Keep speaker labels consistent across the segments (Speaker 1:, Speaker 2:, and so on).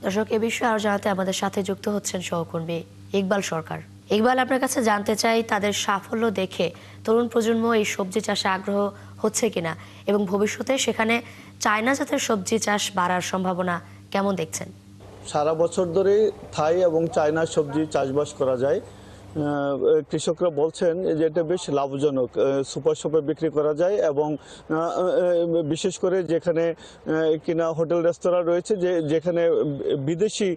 Speaker 1: দর্শক, এ বিষয়ে আরো জানাতে আমাদের সাথে যুক্ত হচ্ছেন সহকর্মী ইকবাল সরকার। ইকবাল, আপনার কাছে জানতে চাই তাদের সাফল্য দেখে তরুণ প্রজন্ম এই সবজি চাষে আগ্রহ হচ্ছে কিনা এবং ভবিষ্যতে সেখানে চায়না জাতের সবজি চাষ বাড়ার সম্ভাবনা কেমন দেখছেন?
Speaker 2: সারা বছর ধরে থাই এবং চায়না সবজি চাষবাস করা যায়। কৃষকরা বলছেন যে এটা বেশ লাভজনক, সুপার শপে বিক্রি করা যায় এবং বিশেষ করে যেখানে কিনা হোটেল রেস্তোরাঁ রয়েছে, যেখানে বিদেশি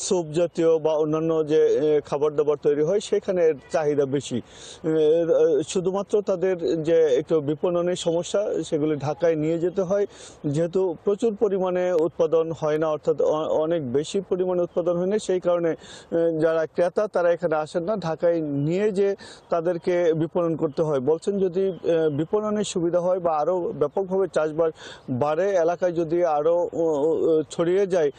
Speaker 2: স্যুপ জাতীয় বা অন্যান্য যে খাবার দাবার তৈরি হয় সেখানে চাহিদা বেশি। শুধুমাত্র তাদের যে একটু বিপণনের সমস্যা, সেগুলি ঢাকায় নিয়ে যেতে হয়, যেহেতু প্রচুর পরিমাণে উৎপাদন হয় না, অর্থাৎ অনেক বেশি পরিমাণে উৎপাদন হয় না, সেই কারণে যারা ক্রেতা তারা এখানে আসেন না, ঢাকায় নিয়ে যে তাদেরকে বিপণন করতে হয়। বলছেন যদি বিপণনের সুবিধা হয় বা আরও ব্যাপকভাবে চাষবাস বাড়ে, এলাকায় যদি আরও ছড়িয়ে যায়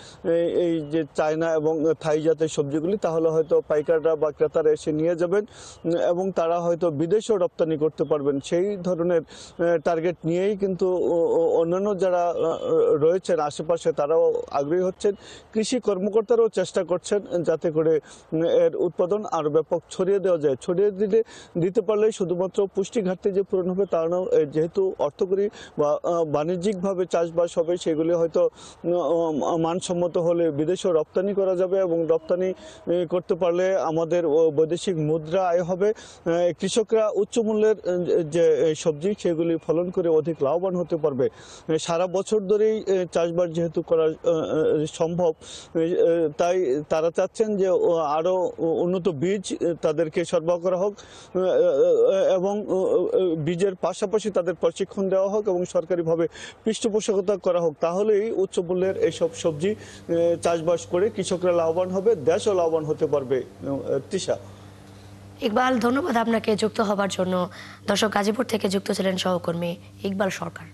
Speaker 2: এই যে চায়না এবং থাই জাতের সবজিগুলি, তাহলে হয়তো পাইকাররা বা ক্রেতারা এসে নিয়ে যাবেন এবং তারা হয়তো বিদেশেও রপ্তানি করতে পারবেন। সেই ধরনের টার্গেট নিয়েই কিন্তু অন্যান্য যারা রয়েছেন আশেপাশে তারাও আগ্রহী হচ্ছেন। কৃষি কর্মকর্তারাও চেষ্টা করছেন যাতে করে এর উৎপাদন আরও ব্যাপক ছড়িয়ে দেওয়া যায়। ছড়িয়ে দিতে পারলে শুধুমাত্র পুষ্টি ঘাটতি যে পূরণ হবে তা না, যেহেতু অর্থকরী বা বাণিজ্যিকভাবে চাষবাস হবে, সেগুলি হয়তো মানসম্মত হলে বিদেশেও রপ্তানি করা যাবে এবং রপ্তানি করতে পারলে আমাদের বৈদেশিক মুদ্রা আয় হবে। কৃষকরা উচ্চ মূল্যের যে সবজি সেগুলি ফলন করে অধিক লাভবান হতে পারবে। সারা বছর ধরেই চাষবাস যেহেতু করা সম্ভব, তাই তারা চাচ্ছেন যে আরও উন্নত বীজ তাদেরকে সরবরাহ করা হোক এবং বীজের পাশাপাশি তাদের প্রশিক্ষণ দেওয়া হোক এবং সরকারিভাবে পৃষ্ঠপোষকতা করা হোক। তাহলেই উচ্চ মূল্যের এইসব সবজি চাষবাস করে কৃষকরা লাভবান হবে, দেশও লাভবান হতে পারবে। তৃষা।
Speaker 1: ইকবাল, ধন্যবাদ আপনাকে যুক্ত হবার জন্য। দর্শক, গাজীপুর থেকে যুক্ত ছিলেন সহকর্মী ইকবাল সরকার।